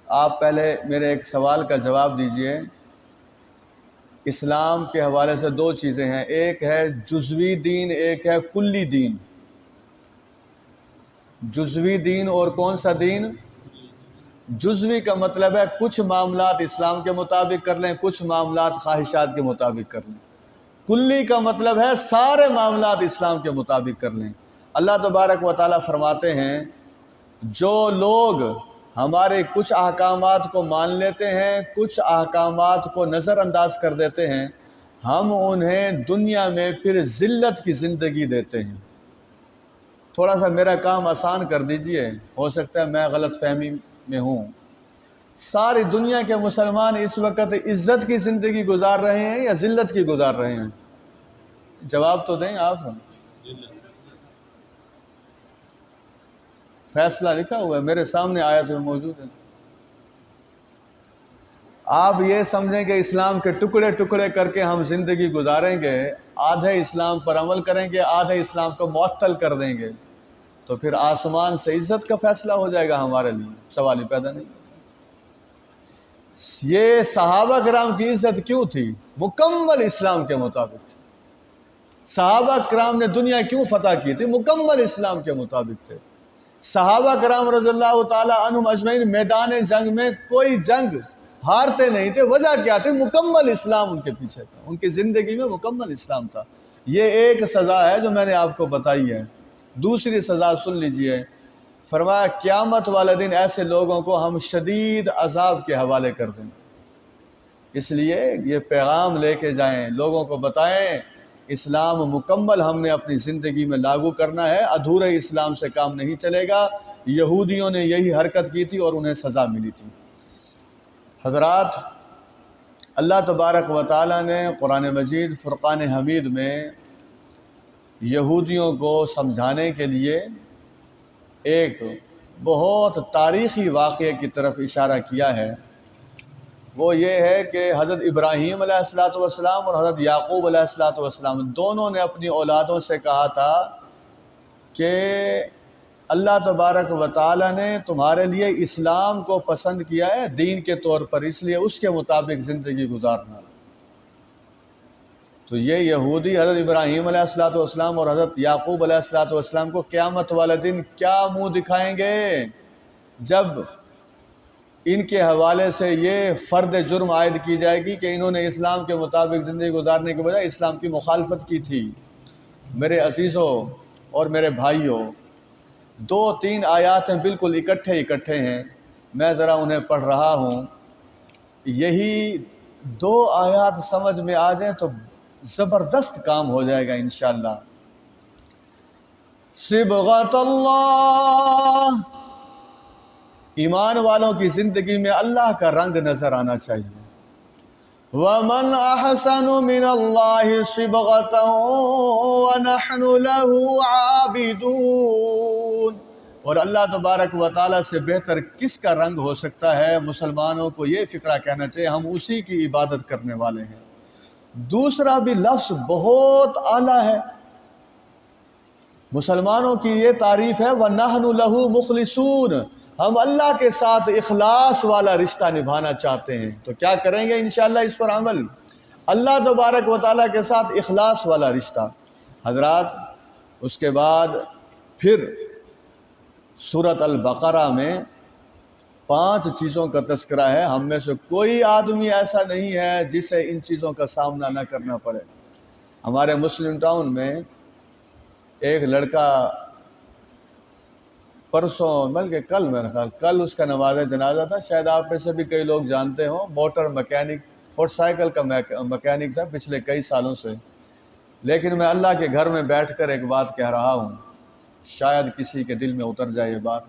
آپ پہلے میرے ایک سوال کا جواب دیجئے۔ اسلام کے حوالے سے دو چیزیں ہیں، ایک ہے جزوی دین، ایک ہے کلی دین۔ جزوی دین اور کون سا دین؟ جزوی کا مطلب ہے کچھ معاملات اسلام کے مطابق کر لیں، کچھ معاملات خواہشات کے مطابق کر لیں۔ کلی کا مطلب ہے سارے معاملات اسلام کے مطابق کر لیں۔ اللہ تبارک و تعالیٰ فرماتے ہیں جو لوگ ہمارے کچھ احکامات کو مان لیتے ہیں، کچھ احکامات کو نظر انداز کر دیتے ہیں، ہم انہیں دنیا میں پھر ذلت کی زندگی دیتے ہیں۔ تھوڑا سا میرا کام آسان کر دیجئے، ہو سکتا ہے میں غلط فہمی میں ہوں۔ ساری دنیا کے مسلمان اس وقت عزت کی زندگی گزار رہے ہیں یا ذلت کی گزار رہے ہیں؟ جواب تو دیں آپ۔ فیصلہ لکھا ہوا ہے میرے سامنے، آیت میں موجود ہے۔ آپ یہ سمجھیں کہ اسلام کے ٹکڑے ٹکڑے کر کے ہم زندگی گزاریں گے، آدھے اسلام پر عمل کریں گے، آدھے اسلام کو معطل کر دیں گے، تو پھر آسمان سے عزت کا فیصلہ ہو جائے گا ہمارے لیے؟ سوال ہی پیدا نہیں۔ یہ صحابہ کرام کی عزت کیوں تھی؟ مکمل اسلام کے مطابق تھی۔ صحابہ کرام نے دنیا کیوں فتح کی تھی؟ مکمل اسلام کے مطابق تھے۔ صحابہ کرام رضی اللہ تعالی عنہم اجمعین میدان جنگ میں کوئی جنگ ہارتے نہیں تھے۔ وجہ کیا تھی؟ مکمل اسلام ان کے پیچھے تھا، ان کی زندگی میں مکمل اسلام تھا۔ یہ ایک سزا ہے جو میں نے آپ کو بتائی ہے۔ دوسری سزا سن لیجئے، فرمایا قیامت والے دن ایسے لوگوں کو ہم شدید عذاب کے حوالے کر دیں گے۔ اس لیے یہ پیغام لے کے جائیں، لوگوں کو بتائیں اسلام مکمل ہم نے اپنی زندگی میں لاگو کرنا ہے، ادھورے اسلام سے کام نہیں چلے گا۔ یہودیوں نے یہی حرکت کی تھی اور انہیں سزا ملی تھی۔ حضرات، اللہ تبارک و تعالیٰ نے قرآن مجید فرقان حمید میں یہودیوں کو سمجھانے کے لیے ایک بہت تاریخی واقعے کی طرف اشارہ کیا ہے۔ وہ یہ ہے کہ حضرت ابراہیم علیہ السلام اور حضرت یعقوب علیہ السلام دونوں نے اپنی اولادوں سے کہا تھا کہ اللہ تبارک و تعالیٰ نے تمہارے لیے اسلام کو پسند کیا ہے دین کے طور پر، اس لیے اس کے مطابق زندگی گزارنا۔ تو یہ یہودی حضرت ابراہیم علیہ السلام اور حضرت یعقوب علیہ السلام کو قیامت والے دن کیا منہ دکھائیں گے جب ان کے حوالے سے یہ فرد جرم عائد کی جائے گی کہ انہوں نے اسلام کے مطابق زندگی گزارنے کے بجائے اسلام کی مخالفت کی تھی۔ میرے عزیزوں اور میرے بھائیوں، دو تین آیات ہیں بالکل اکٹھے ہیں، میں ذرا انہیں پڑھ رہا ہوں۔ یہی دو آیات سمجھ میں آ جائیں تو زبردست کام ہو جائے گا انشاءاللہ۔ صبغۃ اللہ، ایمان والوں کی زندگی میں اللہ کا رنگ نظر آنا چاہیے۔ وَمَنْ أَحْسَنُ مِنَ اللَّهِ صِبْغَةً وَنَحْنُ لَهُ عَابِدُونَ، اور اللہ تبارک و تعالیٰ سے بہتر کس کا رنگ ہو سکتا ہے؟ مسلمانوں کو یہ فکرہ کہنا چاہیے ہم اسی کی عبادت کرنے والے ہیں۔ دوسرا بھی لفظ بہت اعلیٰ ہے، مسلمانوں کی یہ تعریف ہے وَنَحْنُ لَهُ مُخْلِصُونَ، ہم اللہ کے ساتھ اخلاص والا رشتہ نبھانا چاہتے ہیں۔ تو کیا کریں گے انشاءاللہ اس پر عمل؟ اللہ تبارک و تعالیٰ کے ساتھ اخلاص والا رشتہ۔ حضرات، اس کے بعد پھر سورۃ البقرہ میں 5 چیزوں کا تذکرہ ہے۔ ہم میں سے کوئی آدمی ایسا نہیں ہے جسے ان چیزوں کا سامنا نہ کرنا پڑے۔ ہمارے مسلم ٹاؤن میں ایک لڑکا پرسوں بلکہ کل، میرا خیال کل اس کا نماز جنازہ تھا، شاید آپ میں سے بھی کئی لوگ جانتے ہوں، موٹر سائیکل کا مکینک تھا پچھلے کئی سالوں سے۔ لیکن میں اللہ کے گھر میں بیٹھ کر ایک بات کہہ رہا ہوں، شاید کسی کے دل میں اتر جائے یہ بات۔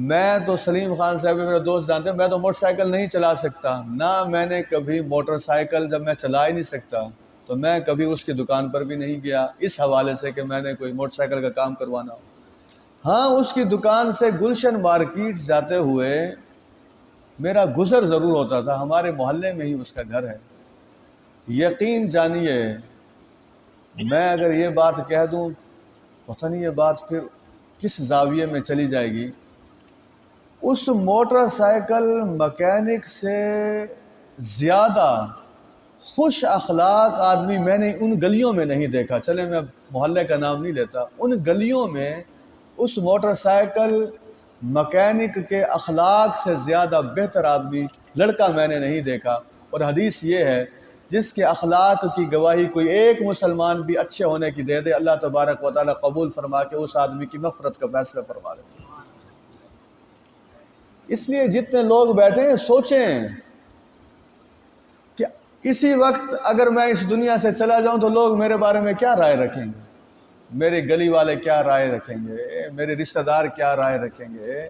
میں تو سلیم خان صاحب میرے دوست جانتے ہیں، میں تو موٹر سائیکل نہیں چلا سکتا، نہ میں نے کبھی موٹر سائیکل، جب میں چلا ہی نہیں سکتا تو میں کبھی اس کی دکان پر بھی نہیں گیا اس حوالے سے کہ میں نے کوئی موٹر سائیکل کا کام کروانا ہو۔ ہاں، اس کی دکان سے گلشن مارکیٹ جاتے ہوئے میرا گزر ضرور ہوتا تھا، ہمارے محلے میں ہی اس کا گھر ہے۔ یقین جانیے میں اگر یہ بات کہہ دوں پتہ نہیں یہ بات پھر کس زاویے میں چلی جائے گی، اس موٹر سائیکل مکینک سے زیادہ خوش اخلاق آدمی میں نے ان گلیوں میں نہیں دیکھا. چلے میں محلے کا نام نہیں لیتا، ان گلیوں میں اس موٹر سائیکل مکینک کے اخلاق سے زیادہ بہتر آدمی لڑکا میں نے نہیں دیکھا. اور حدیث یہ ہے جس کے اخلاق کی گواہی کوئی ایک مسلمان بھی اچھے ہونے کی دے دے، اللہ تبارک و تعالیٰ قبول فرما کے اس آدمی کی مغفرت کا فیصلہ فرما دیتے. اس لیے جتنے لوگ بیٹھے ہیں سوچیں کہ اسی وقت اگر میں اس دنیا سے چلا جاؤں تو لوگ میرے بارے میں کیا رائے رکھیں گے، میرے گلی والے کیا رائے رکھیں گے، میرے رشتہ دار کیا رائے رکھیں گے،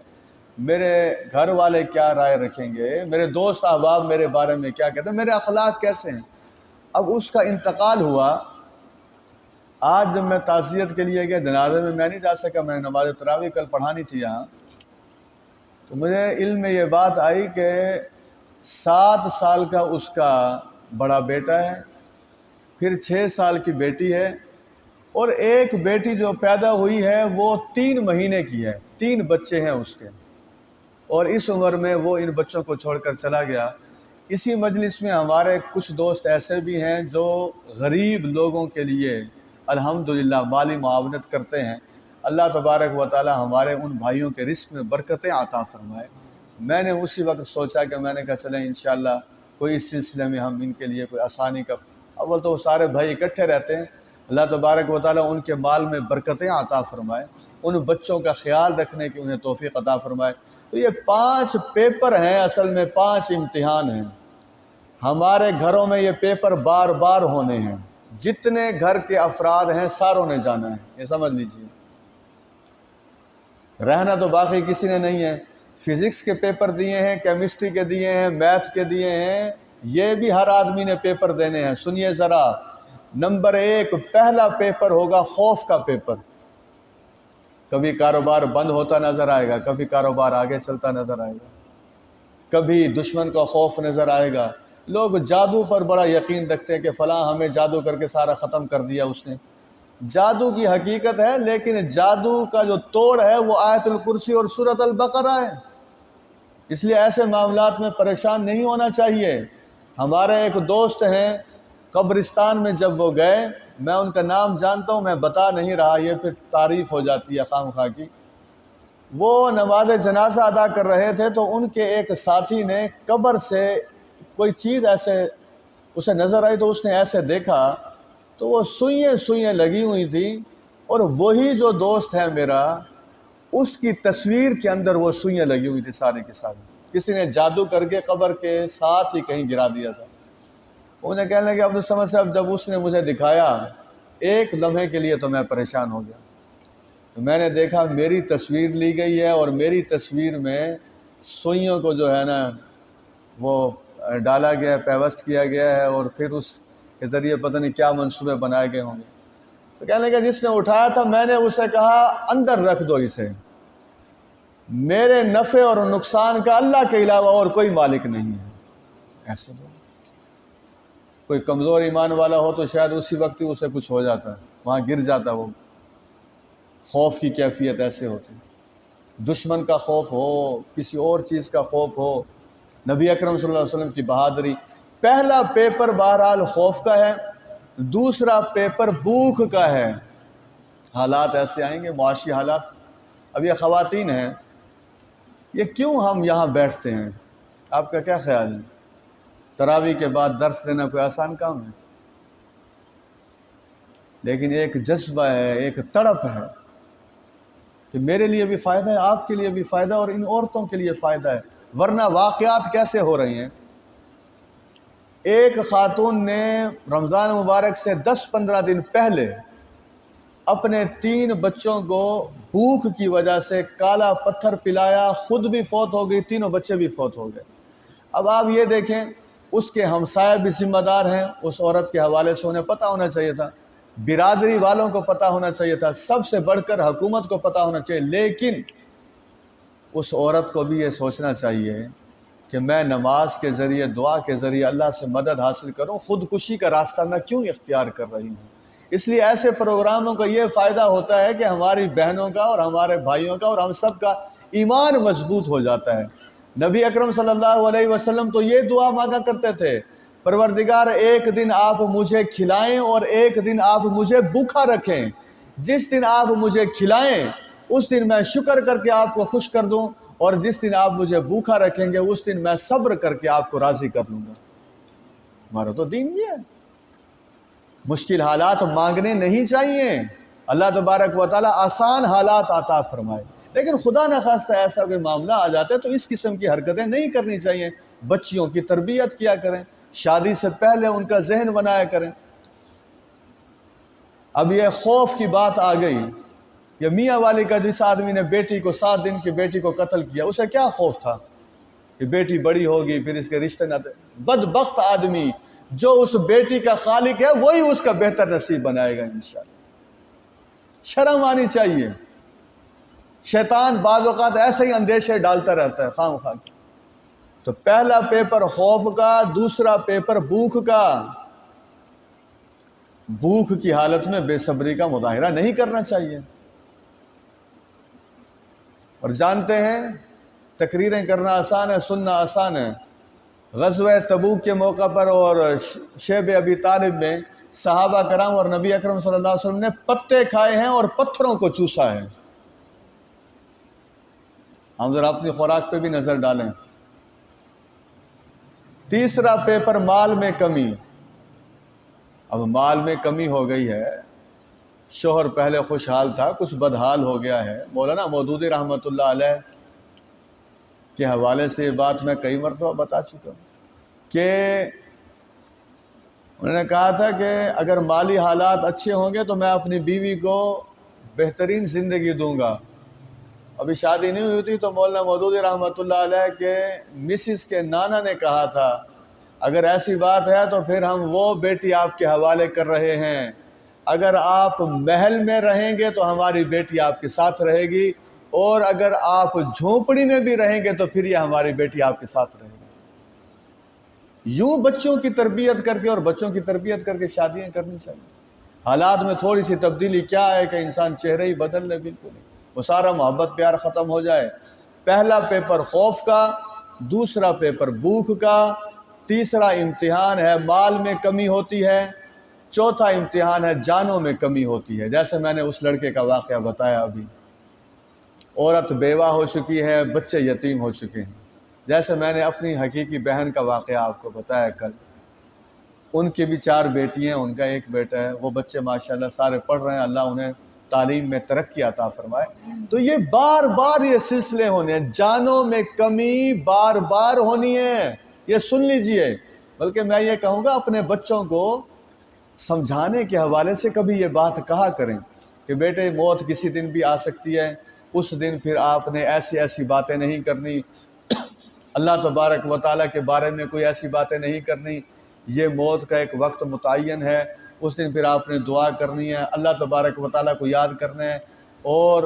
میرے گھر والے کیا رائے رکھیں گے، میرے دوست احباب میرے بارے میں کیا کہتے ہیں، میرے اخلاق کیسے ہیں. اب اس کا انتقال ہوا. آج جب میں تعزیت کے لیے گیا، جنازے میں نہیں جا سکا، میں نے نماز تراویح کل پڑھانی تھی یہاں، تو مجھے علم میں یہ بات آئی کہ 7 سال کا اس کا بڑا بیٹا ہے، پھر 6 سال کی بیٹی ہے، اور ایک بیٹی جو پیدا ہوئی ہے وہ 3 مہینے کی ہے. 3 بچے ہیں اس کے، اور اس عمر میں وہ ان بچوں کو چھوڑ کر چلا گیا. اسی مجلس میں ہمارے کچھ دوست ایسے بھی ہیں جو غریب لوگوں کے لیے الحمدللہ مالی معاونت کرتے ہیں. اللہ تبارک و تعالی ہمارے ان بھائیوں کے رزق میں برکتیں عطا فرمائے. میں نے اسی وقت سوچا کہ میں نے کہا چلیں انشاءاللہ کوئی اس سلسلے میں ہم ان کے لیے کوئی آسانی کا، اول تو وہ سارے بھائی اکٹھے رہتے ہیں، اللہ تبارک و تعالی ان کے مال میں برکتیں عطا فرمائے، ان بچوں کا خیال رکھنے کی انہیں توفیق عطا فرمائے. تو یہ 5 پیپر ہیں، اصل میں 5 امتحان ہیں. ہمارے گھروں میں یہ پیپر بار بار ہونے ہیں. جتنے گھر کے افراد ہیں ساروں نے جانا ہے، یہ سمجھ لیجیے. رہنا تو باقی کسی نے نہیں ہے. فزکس کے پیپر دیے ہیں، کیمسٹری کے دیے ہیں، میتھ کے دیے ہیں، یہ بھی ہر آدمی نے پیپر دینے ہیں. سنیے ذرا، نمبر 1 پہلا پیپر ہوگا خوف کا پیپر. کبھی کاروبار بند ہوتا نظر آئے گا، کبھی کاروبار آگے چلتا نظر آئے گا، کبھی دشمن کا خوف نظر آئے گا. لوگ جادو پر بڑا یقین رکھتے ہیں کہ فلاں ہمیں جادو کر کے سارا ختم کر دیا اس نے. جادو کی حقیقت ہے، لیکن جادو کا جو توڑ ہے وہ آیت الکرسی اور سورۃ البقرہ ہے. اس لیے ایسے معاملات میں پریشان نہیں ہونا چاہیے. ہمارے ایک دوست ہیں، قبرستان میں جب وہ گئے، میں ان کا نام جانتا ہوں، میں بتا نہیں رہا، یہ پھر تعریف ہو جاتی ہے خام خواہ کی. وہ نماز جنازہ ادا کر رہے تھے تو ان کے ایک ساتھی نے قبر سے کوئی چیز ایسے اسے نظر آئی، تو اس نے ایسے دیکھا تو وہ سوئیں لگی ہوئی تھی، اور وہی جو دوست ہے میرا، اس کی تصویر کے اندر وہ سوئیں لگی ہوئی تھی سارے کے سارے. کسی نے جادو کر کے قبر کے ساتھ ہی کہیں گرا دیا تھا. انہیں کہنے لگے عبدالصمد صاحب جب اس نے مجھے دکھایا ایک لمحے کے لیے تو میں پریشان ہو گیا. میں نے دیکھا میری تصویر لی گئی ہے، اور میری تصویر میں سوئیوں کو جو ہے نا وہ ڈالا گیا ہے، پیوست کیا گیا ہے، اور پھر اس کے ذریعے پتہ نہیں کیا منصوبے بنائے گئے ہوں گے. تو کہنے لگا جس نے اٹھایا تھا میں نے اسے کہا اندر رکھ دو اسے، میرے نفع اور نقصان کا اللہ کے علاوہ اور کوئی مالک نہیں ہے. ایسے لوگ، کوئی کمزور ایمان والا ہو تو شاید اسی وقت ہی اسے کچھ ہو جاتا ہے، وہاں گر جاتا. وہ خوف کی کیفیت ایسے ہوتی، دشمن کا خوف ہو، کسی اور چیز کا خوف ہو، نبی اکرم صلی اللہ علیہ وسلم کی بہادری. پہلا پیپر بہرحال خوف کا ہے، دوسرا پیپر بھوک کا ہے. حالات ایسے آئیں گے، معاشی حالات. اب یہ خواتین ہیں، یہ کیوں ہم یہاں بیٹھتے ہیں؟ آپ کا کیا خیال ہے؟ تراویح کے بعد درس دینا کوئی آسان کام ہے؟ لیکن ایک جذبہ ہے، ایک تڑپ ہے کہ میرے لیے بھی فائدہ ہے، آپ کے لیے بھی فائدہ، اور ان عورتوں کے لیے فائدہ ہے. ورنہ واقعات کیسے ہو رہی ہیں؟ ایک خاتون نے رمضان مبارک سے 10-15 دن پہلے اپنے 3 بچوں کو بھوک کی وجہ سے کالا پتھر پلایا، خود بھی فوت ہو گئی، 3 بچے بھی فوت ہو گئے. اب آپ یہ دیکھیں، اس کے ہمسائے بھی ذمہ دار ہیں. اس عورت کے حوالے سے انہیں پتہ ہونا چاہیے تھا، برادری والوں کو پتہ ہونا چاہیے تھا، سب سے بڑھ کر حکومت کو پتہ ہونا چاہیے. لیکن اس عورت کو بھی یہ سوچنا چاہیے کہ میں نماز کے ذریعے، دعا کے ذریعے اللہ سے مدد حاصل کروں، خودکشی کا راستہ میں کیوں اختیار کر رہی ہوں؟ اس لیے ایسے پروگراموں کا یہ فائدہ ہوتا ہے کہ ہماری بہنوں کا اور ہمارے بھائیوں کا اور ہم سب کا ایمان مضبوط ہو جاتا ہے۔ نبی اکرم صلی اللہ علیہ وسلم تو یہ دعا مانگا کرتے تھے، پروردگار ایک دن آپ مجھے کھلائیں اور ایک دن آپ مجھے بھوکا رکھیں۔ جس دن آپ مجھے کھلائیں اس دن میں شکر کر کے آپ کو خوش کر دوں، اور جس دن آپ مجھے بھوکا رکھیں گے اس دن میں صبر کر کے آپ کو راضی کر لوں گا۔ ہمارا تو دین یہ ہے۔ مشکل حالات مانگنے نہیں چاہیے، اللہ تبارک و تعالیٰ آسان حالات عطا فرمائے، لیکن خدا نخواستہ ایسا کوئی معاملہ آ جاتا ہے تو اس قسم کی حرکتیں نہیں کرنی چاہیے۔ بچیوں کی تربیت کیا کریں، شادی سے پہلے ان کا ذہن بنایا کریں۔ اب یہ خوف کی بات آ گئی، یہ میاں والی کا جس آدمی نے بیٹی کو 7 دن کی بیٹی کو قتل کیا، اسے کیا خوف تھا کہ بیٹی بڑی ہوگی پھر اس کے رشتے نہ دے؟ بدبخت آدمی، جو اس بیٹی کا خالق ہے وہی اس کا بہتر نصیب بنائے گا انشاءاللہ۔ شرم آنی چاہیے۔ شیطان بعض اوقات ایسے ہی اندیشے ڈالتا رہتا ہے خام خواہ۔ تو پہلا پیپر خوف کا، دوسرا پیپر بھوک کا۔ بھوک کی حالت میں بے صبری کا مظاہرہ نہیں کرنا چاہیے۔ اور جانتے ہیں تقریریں کرنا آسان ہے، سننا آسان ہے۔ غزوہ تبوک کے موقع پر اور شیب ابی طالب میں صحابہ کرام اور نبی اکرم صلی اللہ علیہ وسلم نے پتے کھائے ہیں اور پتھروں کو چوسا ہے۔ ہم ذرا اپنی خوراک پہ بھی نظر ڈالیں۔ تیسرا پیپر مال میں کمی۔ اب مال میں کمی ہو گئی ہے، شوہر پہلے خوشحال تھا، کچھ بدحال ہو گیا ہے۔ مولانا مودودی رحمۃ اللہ علیہ کے حوالے سے یہ بات میں کئی مرتبہ بتا چکا ہوں کہ انہوں نے کہا تھا کہ اگر مالی حالات اچھے ہوں گے تو میں اپنی بیوی کو بہترین زندگی دوں گا۔ ابھی شادی نہیں ہوئی تھی تو مولانا مودودی رحمۃ اللہ علیہ کے مسز کے نانا نے کہا تھا اگر ایسی بات ہے تو پھر ہم وہ بیٹی آپ کے حوالے کر رہے ہیں، اگر آپ محل میں رہیں گے تو ہماری بیٹی آپ کے ساتھ رہے گی، اور اگر آپ جھونپڑی میں بھی رہیں گے تو پھر یہ ہماری بیٹی آپ کے ساتھ رہے گی۔ یوں بچوں کی تربیت کر کے اور بچوں کی تربیت کر کے شادیاں کرنی چاہیے۔ حالات میں تھوڑی سی تبدیلی کیا ہے کہ انسان چہرے ہی بدل لے، بالکل وہ سارا محبت پیار ختم ہو جائے۔ پہلا پیپر خوف کا، دوسرا پیپر بھوک کا، تیسرا امتحان ہے مال میں کمی ہوتی ہے، چوتھا امتحان ہے جانوں میں کمی ہوتی ہے۔ جیسے میں نے اس لڑکے کا واقعہ بتایا ابھی، عورت بیوہ ہو چکی ہے، بچے یتیم ہو چکے ہیں۔ جیسے میں نے اپنی حقیقی بہن کا واقعہ آپ کو بتایا کل، ان کی بھی 4 بیٹی ہیں، ان کا 1 بیٹا ہے، وہ بچے ماشاءاللہ سارے پڑھ رہے ہیں، اللہ انہیں تعلیم میں ترقی عطا فرمائے۔ تو یہ بار بار یہ سلسلے ہونے ہیں، جانوں میں کمی بار بار ہونی ہے، یہ سن لیجئے۔ بلکہ میں یہ کہوں گا اپنے بچوں کو سمجھانے کے حوالے سے کبھی یہ بات کہا کریں کہ بیٹے موت کسی دن بھی آ سکتی ہے، اس دن پھر آپ نے ایسی ایسی باتیں نہیں کرنی، اللہ تبارک و تعالیٰ کے بارے میں کوئی ایسی باتیں نہیں کرنی، یہ موت کا ایک وقت متعین ہے، اس دن پھر آپ نے دعا کرنی ہے، اللہ تبارک و تعالیٰ کو یاد کرنا ہے، اور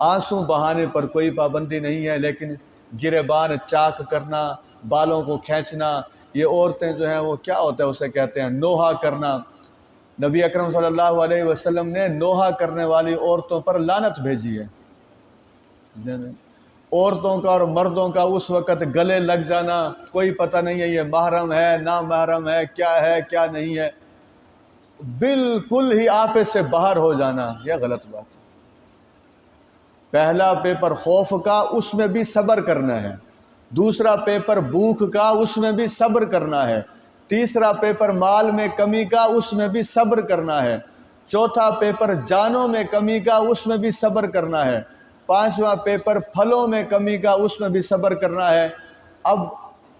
آنسو بہانے پر کوئی پابندی نہیں ہے، لیکن گریبان چاک کرنا، بالوں کو کھینچنا، یہ عورتیں جو ہیں وہ کیا ہوتا ہے اسے کہتے ہیں نوحہ کرنا۔ نبی اکرم صلی اللہ علیہ وسلم نے نوحہ کرنے والی عورتوں پر لعنت بھیجی ہے۔ عورتوں کا اور مردوں کا اس وقت گلے لگ جانا، کوئی پتہ نہیں ہے یہ محرم ہے نا محرم ہے کیا نہیں ہے، بالکل ہی آپے سے باہر ہو جانا، یہ غلط بات ہے۔ پہلا پیپر خوف کا، اس میں بھی صبر کرنا ہے، دوسرا پیپر بھوک کا، اس میں بھی صبر کرنا ہے، تیسرا پیپر مال میں کمی کا، اس میں بھی صبر کرنا ہے، چوتھا پیپر جانوں میں کمی کا، اس میں بھی صبر کرنا ہے، پانچواں پیپر پھلوں میں کمی کا، اس میں بھی صبر کرنا ہے۔ اب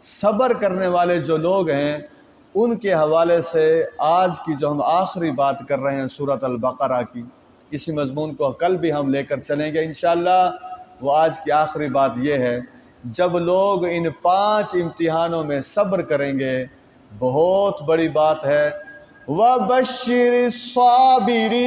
صبر کرنے والے جو لوگ ہیں ان کے حوالے سے آج کی جو ہم آخری بات کر رہے ہیں سورۃ البقرہ کی، اسی مضمون کو کل بھی ہم لے کر چلیں گے انشاءاللہ۔ وہ آج کی آخری بات یہ ہے، جب لوگ ان 5 امتحانوں میں صبر کریں گے، بہت بڑی بات ہے، وَبَشِّرِ الصَّابِرِينَ،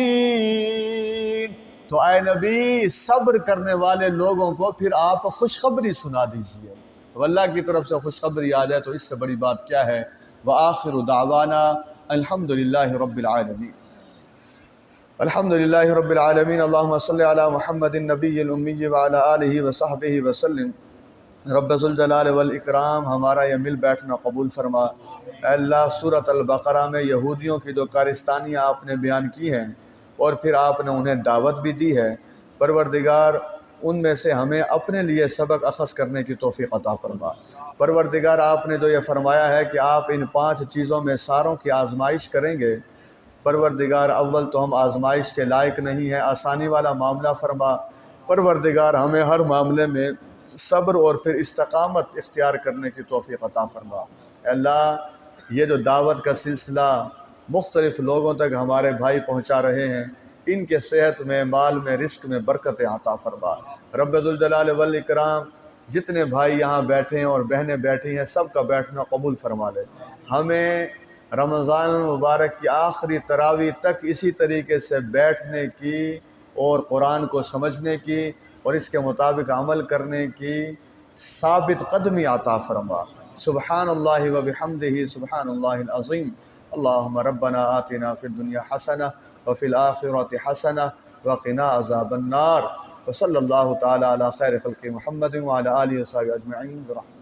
تو اے نبی صبر کرنے والے لوگوں کو پھر آپ خوشخبری سنا دیجئے۔ تو اللہ کی طرف سے خوشخبری آ جائے تو اس سے بڑی بات کیا ہے۔ وآخر دعوانا الحمدللہ رب العالمین۔ الحمدللہ رب العالمین، اللہم صلی علی محمد النبی الامی وعلی آلہ وصحبہ وسلم۔ رب ذوالجلال والاکرام، ہمارا یہ مل بیٹھنا قبول فرما۔ اے اللہ، سورۃ البقرہ میں یہودیوں کی جو کارستانیاں آپ نے بیان کی ہیں اور پھر آپ نے انہیں دعوت بھی دی ہے، پروردگار ان میں سے ہمیں اپنے لیے سبق اخذ کرنے کی توفیق عطا فرما۔ پروردگار، آپ نے جو یہ فرمایا ہے کہ آپ ان 5 چیزوں میں ساروں کی آزمائش کریں گے، پروردگار اول تو ہم آزمائش کے لائق نہیں ہیں، آسانی والا معاملہ فرما۔ پروردگار ہمیں ہر معاملے میں صبر اور پھر استقامت اختیار کرنے کی توفیق عطا فرما۔ اے اللہ، یہ جو دعوت کا سلسلہ مختلف لوگوں تک ہمارے بھائی پہنچا رہے ہیں، ان کے صحت میں، مال میں، رزق میں برکت عطا فرما۔ رب ذوالجلال والاکرام، جتنے بھائی یہاں بیٹھے ہیں اور بہنیں بیٹھی ہیں، سب کا بیٹھنا قبول فرما لے۔ ہمیں رمضان المبارک کی آخری تراویح تک اسی طریقے سے بیٹھنے کی اور قرآن کو سمجھنے کی اور اس کے مطابق عمل کرنے کی ثابت قدمی عطا فرما۔ سبحان اللہ و بحمدہ، سبحان اللہ العظیم۔ اللہم ربنا آتنا فی الدنیا حسنہ وفی الآخرۃ حسنہ وقنا عذاب النار، وصلی اللہ تعالی علی خیر خلق محمد وعلی آلہ وصحبہ اجمعین برحمتہ۔